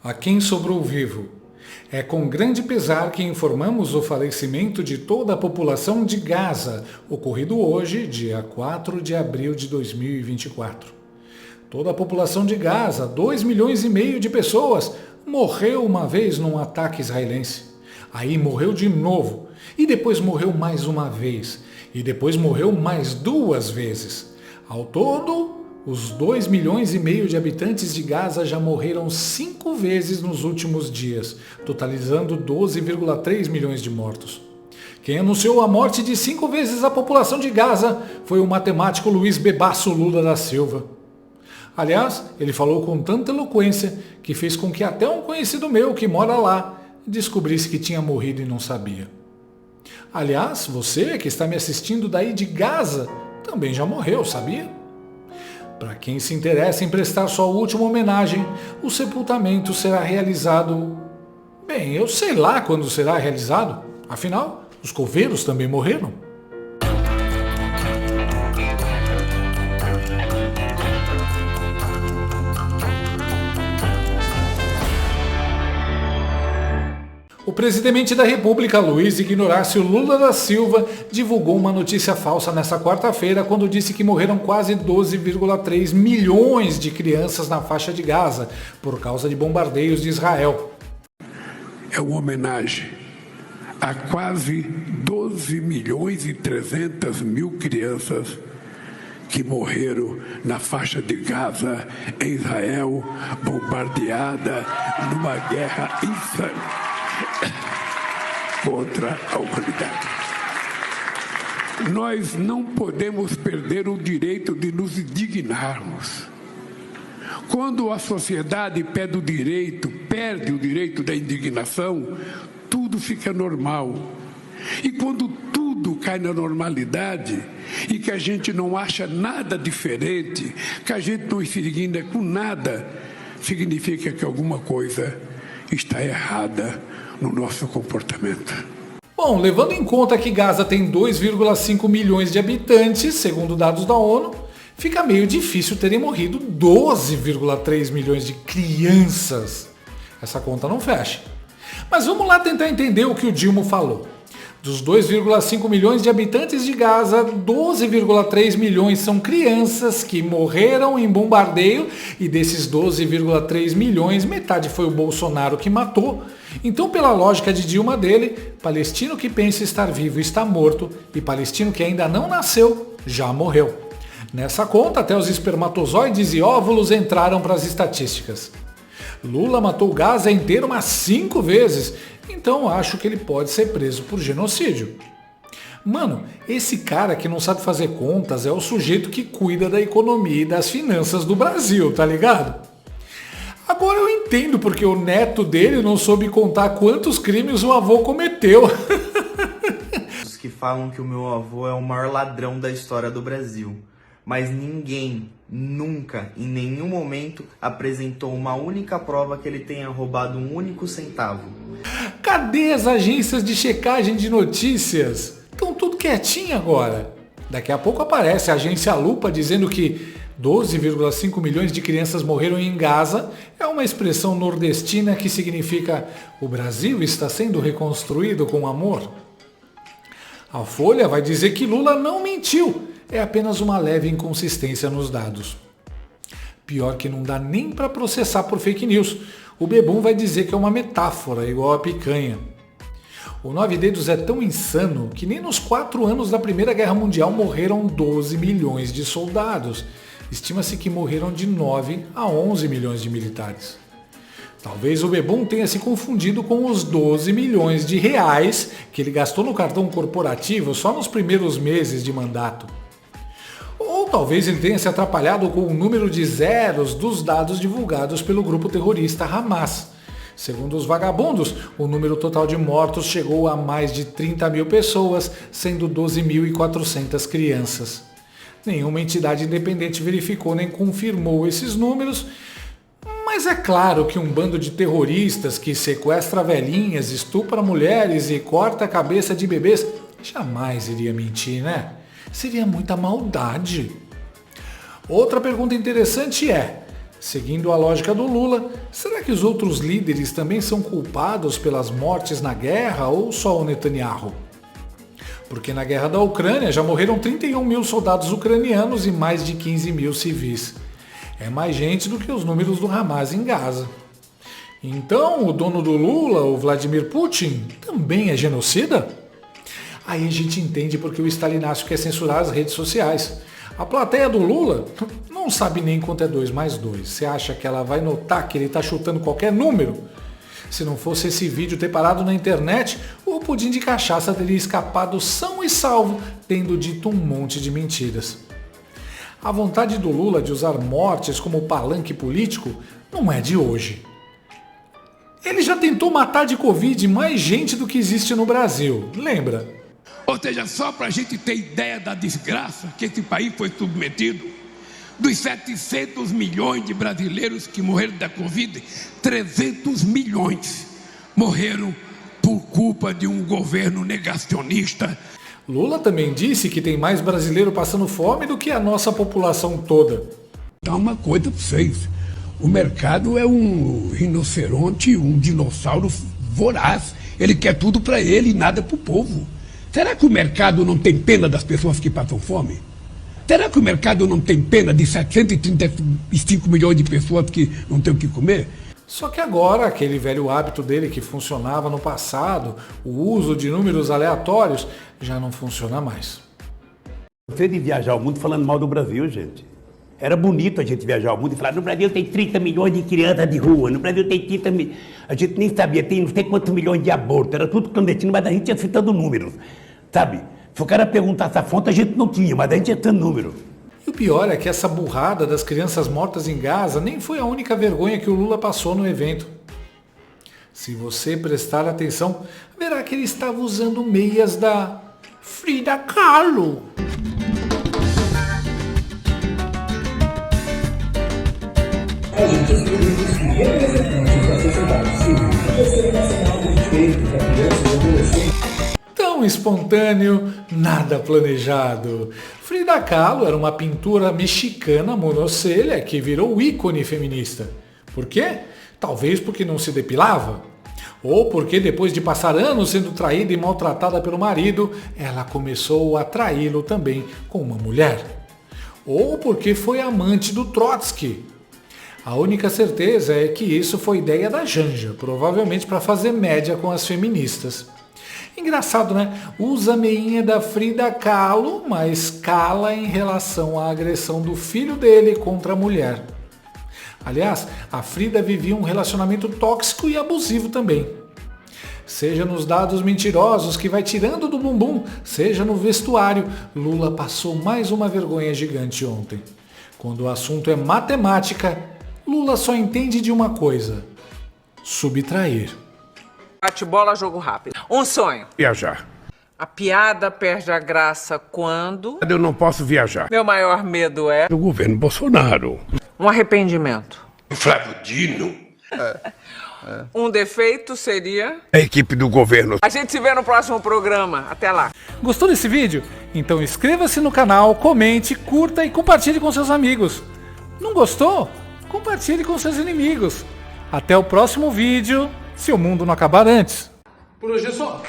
A quem sobrou vivo. É com grande pesar que informamos o falecimento de toda a população de Gaza, ocorrido hoje, dia 4 de abril de 2024. Toda a população de Gaza, 2,5 milhões de pessoas, morreu uma vez num ataque israelense. Aí morreu de novo, e depois morreu mais uma vez, e depois morreu mais 2 vezes. Ao todo, os 2,5 milhões de habitantes de Gaza já morreram 5 vezes nos últimos dias, totalizando 12,3 milhões de mortos. Quem anunciou a morte de 5 vezes a população de Gaza foi o matemático Luiz Bebasso Lula da Silva. Aliás, ele falou com tanta eloquência que fez com que até um conhecido meu que mora lá descobrisse que tinha morrido e não sabia. Aliás, você que está me assistindo daí de Gaza também já morreu, sabia? Para quem se interessa em prestar sua última homenagem, o sepultamento será realizado... Bem, eu sei lá quando será realizado. Afinal, os coveiros também morreram. O presidente da República, Luiz Ignacio Lula da Silva, divulgou uma notícia falsa nesta quarta-feira quando disse que morreram quase 12,3 milhões de crianças na faixa de Gaza por causa de bombardeios de Israel. É uma homenagem a quase 12 milhões e 300 mil crianças que morreram na faixa de Gaza, em Israel, bombardeada numa guerra insana contra a humanidade. Nós não podemos perder o direito de nos indignarmos. Quando a sociedade perde o direito da indignação, tudo fica normal. E quando tudo cai na normalidade e que a gente não acha nada diferente, que a gente não se indigna com nada, significa que alguma coisa está errada no nosso comportamento. Bom, levando em conta que Gaza tem 2,5 milhões de habitantes, segundo dados da ONU, fica meio difícil terem morrido 12,3 milhões de crianças. Essa conta não fecha. Mas vamos lá tentar entender o que o Dilma falou. Dos 2,5 milhões de habitantes de Gaza, 12,3 milhões são crianças que morreram em bombardeio e desses 12,3 milhões, metade foi o Bolsonaro que matou. Então, pela lógica de Dilma dele, palestino que pensa estar vivo está morto e palestino que ainda não nasceu já morreu. Nessa conta, até os espermatozoides e óvulos entraram para as estatísticas. Lula matou Gaza inteiro umas 5 vezes, então acho que ele pode ser preso por genocídio. Mano, esse cara que não sabe fazer contas é o sujeito que cuida da economia e das finanças do Brasil, tá ligado? Agora eu entendo porque o neto dele não soube contar quantos crimes o avô cometeu. Os que falam que o meu avô é o maior ladrão da história do Brasil. Mas ninguém, nunca, em nenhum momento, apresentou uma única prova que ele tenha roubado um único centavo. Cadê as agências de checagem de notícias? Estão tudo quietinho agora. Daqui a pouco aparece a agência Lupa dizendo que 12,5 milhões de crianças morreram em Gaza é uma expressão nordestina que significa o Brasil está sendo reconstruído com amor. A Folha vai dizer que Lula não mentiu. É apenas uma leve inconsistência nos dados. Pior que não dá nem para processar por fake news. O Bebum vai dizer que é uma metáfora, igual a picanha. O 9 Dedos é tão insano que nem nos 4 anos da Primeira Guerra Mundial morreram 12 milhões de soldados. Estima-se que morreram de 9 a 11 milhões de militares. Talvez o Bebum tenha se confundido com os 12 milhões de reais que ele gastou no cartão corporativo só nos primeiros meses de mandato. Ou talvez ele tenha se atrapalhado com o número de zeros dos dados divulgados pelo grupo terrorista Hamas. Segundo os vagabundos, o número total de mortos chegou a mais de 30 mil pessoas, sendo 12.400 crianças. Nenhuma entidade independente verificou nem confirmou esses números, mas é claro que um bando de terroristas que sequestra velhinhas, estupra mulheres e corta a cabeça de bebês jamais iria mentir, né? Seria muita maldade. Outra pergunta interessante é, Seguindo a lógica do Lula, será que os outros líderes também são culpados pelas mortes na guerra ou só o Netanyahu? Porque na guerra da Ucrânia já morreram 31 mil soldados ucranianos e mais de 15 mil civis. É mais gente do que os números do Hamas em Gaza. Então o dono do Lula, o Vladimir Putin, também é genocida? Aí a gente entende porque o Stalinácio quer censurar as redes sociais. A plateia do Lula não sabe nem quanto é 2 mais 2. Você acha que ela vai notar que ele está chutando qualquer número? Se não fosse esse vídeo ter parado na internet, o pudim de cachaça teria escapado são e salvo, tendo dito um monte de mentiras. A vontade do Lula de usar mortes como palanque político não é de hoje. Ele já tentou matar de Covid mais gente do que existe no Brasil, lembra? Ou seja, só para a gente ter ideia da desgraça que esse país foi submetido, dos 700 milhões de brasileiros que morreram da Covid, 300 milhões morreram por culpa de um governo negacionista. Lula também disse que tem mais brasileiro passando fome do que a nossa população toda. Dá uma coisa para vocês, o mercado é um rinoceronte, um dinossauro voraz, ele quer tudo para ele e nada para o povo. Será que o mercado não tem pena das pessoas que passam fome? Será que o mercado não tem pena de 735 milhões de pessoas que não têm o que comer? Só que agora, aquele velho hábito dele que funcionava no passado, o uso de números aleatórios, já não funciona mais. Você de viajar ao mundo falando mal do Brasil, gente. Era bonito a gente viajar ao mundo e falar, no Brasil tem 30 milhões de crianças de rua, no Brasil tem 30 milhões... A gente nem sabia, tem não sei quantos milhões de abortos, era tudo clandestino, mas a gente ia citando números, sabe? Se o cara perguntasse a fonte, a gente não tinha, mas a gente ia citando números. E o pior é que essa burrada das crianças mortas em Gaza nem foi a única vergonha que o Lula passou no evento. Se você prestar atenção, verá que ele estava usando meias da Frida Kahlo. A gente é um dos representantes da sociedade civil do Conselho Nacional do Direito da Criança e do Adolescente. Tão espontâneo, nada planejado. Frida Kahlo era uma pintura mexicana monocelha que virou ícone feminista. Por quê? Talvez porque não se depilava. Ou porque depois de passar anos sendo traída e maltratada pelo marido, ela começou a traí-lo também com uma mulher. Ou porque foi amante do Trotsky. A única certeza é que isso foi ideia da Janja, provavelmente para fazer média com as feministas. Engraçado, né? Usa a meinha da Frida Kahlo, mas cala em relação à agressão do filho dele contra a mulher. Aliás, a Frida vivia um relacionamento tóxico e abusivo também. Seja nos dados mentirosos que vai tirando do bumbum, seja no vestuário, Lula passou mais uma vergonha gigante ontem. Quando o assunto é matemática, Lula só entende de uma coisa: subtrair. Bate-bola, jogo rápido. Um sonho. Viajar. A piada perde a graça quando... Eu não posso viajar. Meu maior medo é... O governo Bolsonaro. Um arrependimento. O Flávio Dino. Um defeito seria... A equipe do governo. A gente se vê no próximo programa. Até lá. Gostou desse vídeo? Então inscreva-se no canal, comente, curta e compartilhe com seus amigos. Não gostou? Compartilhe com seus inimigos. Até o próximo vídeo, se o mundo não acabar antes. Por hoje é só.